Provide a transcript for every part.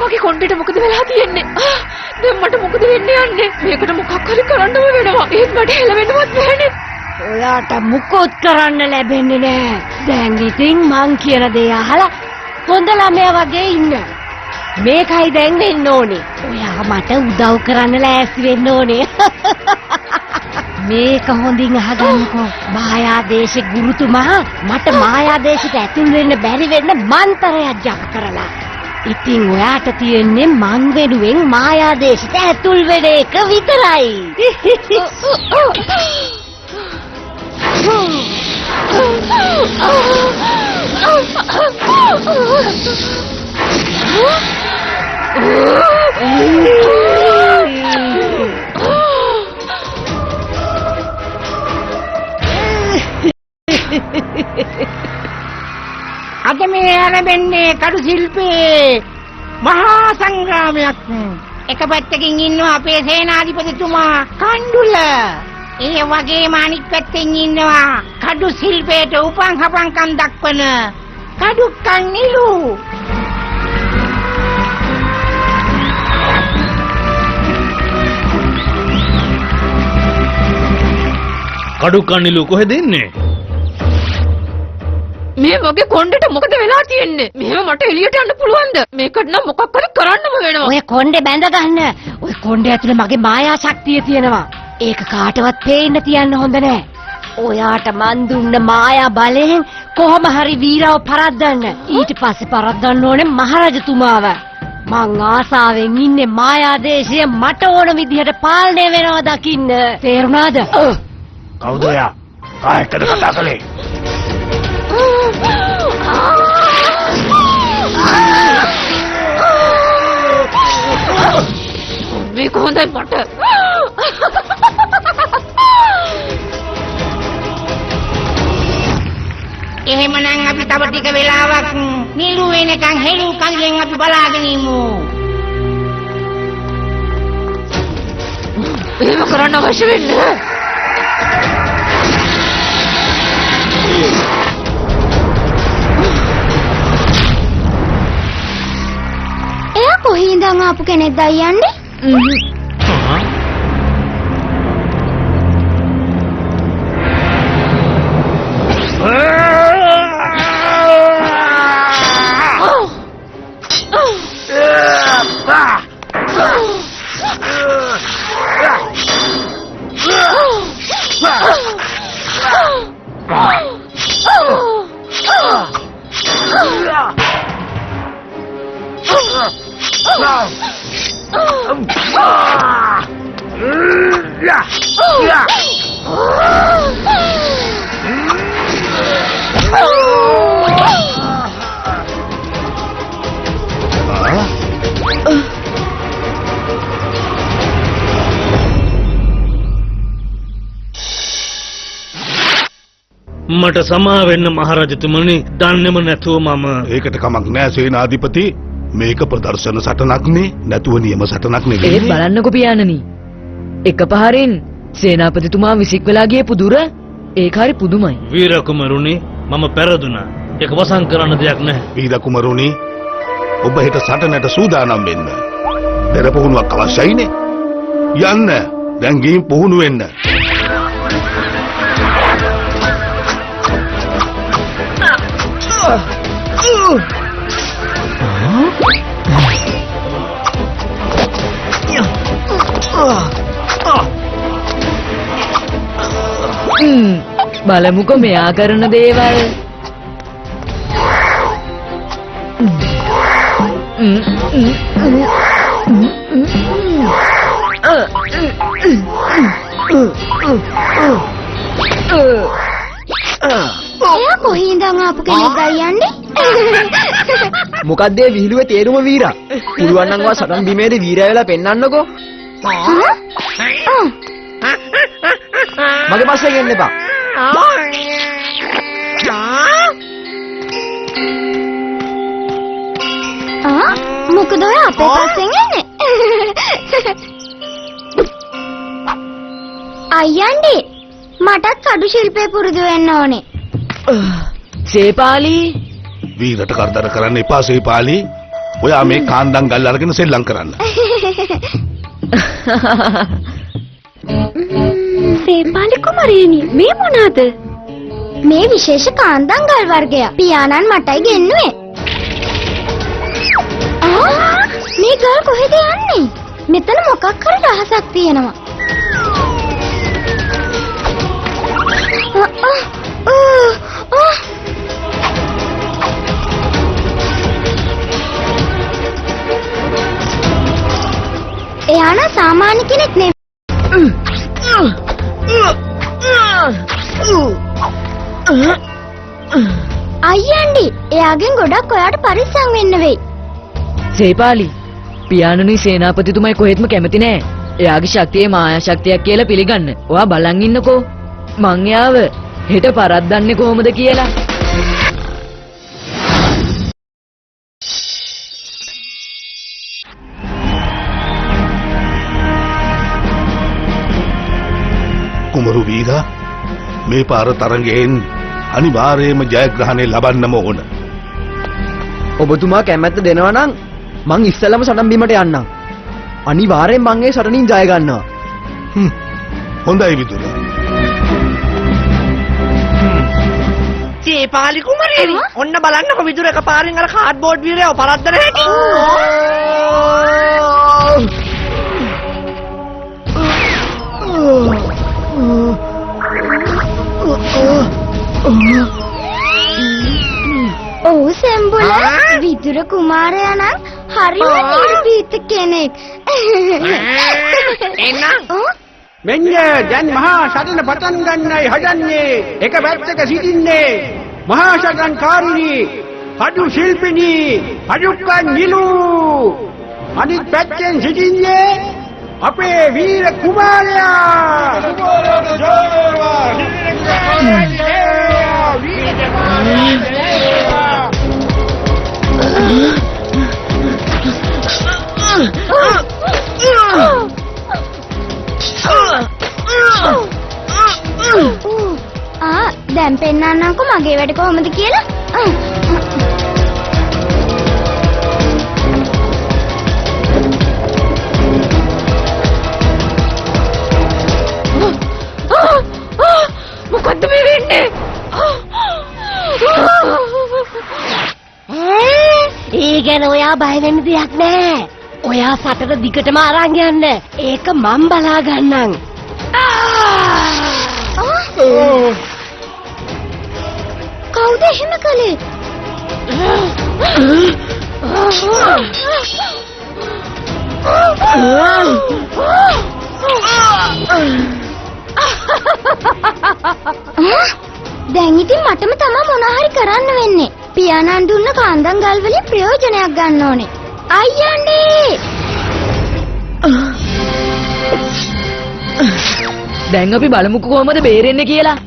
මගේ කොණ්ඩේට මොකද වෙලා තියෙන්නේ? දැන් මට මොකද වෙන්නේ යන්නේ? මේකට මොකක් හරි කරන්නම වෙනවා. ඒත් මට හෙලවෙන්නවත් බැහැනේ. ඔයාට මුකුත් කරන්න ලැබෙන්නේ නෑ. දැන් ඉතින් මං කියන දේ අහලා හොඳ ළමයා වගේ ඉන්න. මේකයි දැන් වෙන්න ඕනේ. ඔයා මට උදව් කරන්න ලෑස්ති වෙන්න ඕනේ. මේක හොඳින් අහගන්නකෝ. මායාදේශේ ගුරුතුමා මට මායාදේශයට ඇතුල් වෙන්න බැරි වෙන්න මන්තරයක් ජප කරලා. ඉතින් ඔයාට තියෙන්නේ මං වෙනුවෙන් මායාදේශයට ඇතුල් වෙන එක විතරයි. අද මේ ආරම්භන්නේ කඩු ශිල්පේ මහා සංග්‍රාමයක්. එක පැත්තකින් ඉන්නවා අපේ සේනාධිපතිතුමා කණ්ඩුල. ඒ වගේම අනිත් පැත්තෙන් ඉන්නවා කඩු ශිල්පයට උපන් හපන්කම් දක්වන කඩුක්කන් නිලු. කඩුක්කන් නිලු කොහෙද ඉන්නේ? මේ වගේ කොණ්ඩේට මොකද වෙලා තියෙන්නේ? මෙහෙම මට එළියට යන්න පුළුවන්ද? මේකට නම් මොකක් හරි කරන්නම වෙනවා. ඔය කොණ්ඩේ බැඳ ගන්න. ඔය කොණ්ඩේ ඇතුලේ මගේ මායා ශක්තිය තියෙනවා. ඒක කාටවත් පේන්න තියන්න හොඳ නෑ. ඔයාට මන් දුන්න මායා බලයෙන් කොහොම හරි වීරව පරද්දන්න. ඊට පස්සේ පරද්දන්න ඕනේ මහරජතුමාව. මං ආසාවෙන් ඉන්නේ මායාදේශය මට ඕන විදිහට පාලනය වෙනවා දකින්න. තේරුණාද? කවුද ඔයා? කාටද කතා කළේ? මේක හොඳයි මට. එහෙමනම් අපි තව ටික වෙලාවක් නිලු වෙනකන් හෙළු කල්යෙන් අපි බලාගෙන ඉමු. එහෙම කරන්න අවශ්‍ය වෙන්නේ. එයා කොහේ ඉඳන් ආපු කෙනෙක්ද අයියන්නේ? මට සමා වෙන්න මහරජතුමනි. දන්නේම නැතුව මම. ඒකට කමක් නෑ සේනාධිපති. මේක ප්‍රදර්ශන සටනක්නේ. නැතුව නියම සටනක් නෙවෙයි. ඒත් බලන්නකෝ පියාණනි. එකපාරින් සේනාපතිතුමා විසික් වෙලා ගියේ පුදුර. ඒක හරි පුදුමයි. වීර කුමරුනි මම පෙරදුනා. ඒක වසන් කරන්න දෙයක් නැහැ. වීර කුමරුනි ඔබ හෙට සටනට සූදානම් වෙන්න. පෙර පුහුණුවක් අවශ්‍යයිනේ. යන්න. දැන් ගිහින් පුහුණු වෙන්න. බලමුකෝ මෙයා කරන දේවල්. එයා කොහේ ඉඳන් ආපු කෙනෙක්ද අයියන්නේ? මොකද්ද ඒ විහිළුවේ තේරුම වීරා? පුළුවන් නම් ඔයා සටන් බිමේදී වීරයා වෙලා පෙන්නන්නකෝ. මගේ පස්සේ ගෙන්න එපා. මොකද ඔය අපේ පස්සෙන් එන්නේ? අයියන්ඩි මටත් කඩු ශිල්පේ පුරුදු වෙන්න ඕනේ. සේපාලි වීරට කරදර කරන්න එපා සේපාලි. ඔයා මේ කාන්දම් ගල් අරගෙන සෙල්ලම් කරන්න. සේපාලි කුමාරියනි මේ මොනවාද? මේ විශේෂ කාන්දම් ගල් වර්ගයක්. පියාණන් මටයි ගෙන්නුවේ. මේ ගල් කොහෙද යන්නේ? මෙතන මොකක් හරි රහසක් තියෙනවා. එයාන සාමාන්‍ය කෙනෙක් අයියන්ඩි එයාගෙන් ගොඩක් ඔයාට පරිස්සම් වෙන්න වෙයි. සේපාලි පියාණනුයි සේනාපතිතුමයි කොහෙත්ම කැමති නෑ. එයාගේ ශක්තිය මායා ශක්තියක් කියලා පිළිගන්න. ඔයා බලන් ඉන්නකෝ. මං යාව හෙට පරද්දන්නේ කොහොමද කියලා. කුමරු වීරා මේ පාර තරඟයෙන් අනිවාර්යයෙන්ම ජයග්‍රහණය ලබන්නම ඕන. ඔබතුමා කැමැත්ත දෙනවා නම් මං ඉස්සෙල්ලම සටන් බිමට යන්නම්. අනිවාර්යෙන් මං ඒ සටනින් ජය ගන්නවා. හොඳයි විදුර. සේපාලි කුමාරියනි ඔන්න බලන්නකො විදුර එකපාරින් අර කාඩ්බෝඩ් වීරයව පරද්දන හැටි. ඔව් සෙම්බුල විදුර කුමාරයා නම් හරිම නිර්භීත කෙනෙක්. එන්න මෙන්න දැන් මහා සටන පටන් ගන්නයි හදන්නේ. එක පැත්තක සිටින්නේ මහා සටන්කාරිනී කඩු ශිල්පිනී අඩුක්කන් නිලු. අනිත් පැත්තෙන් සිටින්නේ අපේ වීර කුමාරයා. දැන් පෙන්නන්නම්කො මගේ වැඩ කොහොමද කියලා. මොකද්ද මේ වෙන්නේ? ඒ ගැන ඔයා බය වෙන්න දෙයක් නෑ. ඔයා සටන දිගටම අරන් යන්න. ඒක මම බලා ගන්නම්. කවුද එහෙම කළේ? දැන් ඉතින් මටම තමයි මොන හරි කරන්න වෙන්නේ. පියාණන් දුන්න කාන්දම් ගල් වලින් ප්‍රයෝජනයක් ගන්න ඕනේ. අයියන්ඩි! දැන් අපි බලමුකෝ කොහොමද බේරෙන්නේ කියලා.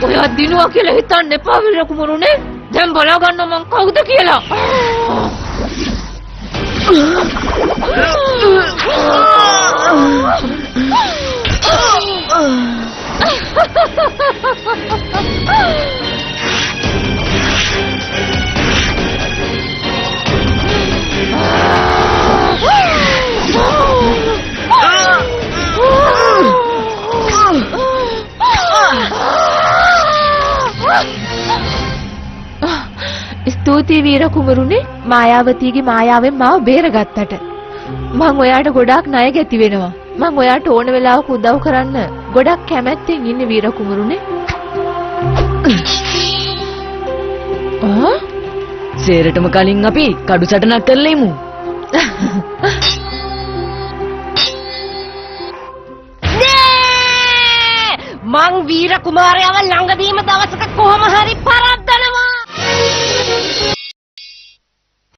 ඔයා දිනුවා කියලා හිතන්න එපා වීර කුමරුනේ. දැන් බලා ගන්න මං කවුද කියලා. ස්තුතියි වීර කුමරුනේ. මායාවතීගේ මායාවෙන් මාව බේරගත්තට. මං ඔයාට ගොඩාක් ණය ගැති වෙනවා. මං ඔයාට ඕන වෙලාවක උදව් කරන්න ගොඩක් කැමැත්තෙන් ඉන්නේ වීර කුමරුනේ. සේරටම කලින් අපි කඩු සටනක් කරලා ඉමු. මං වීර කුමාරයාව ළඟදීම දවසක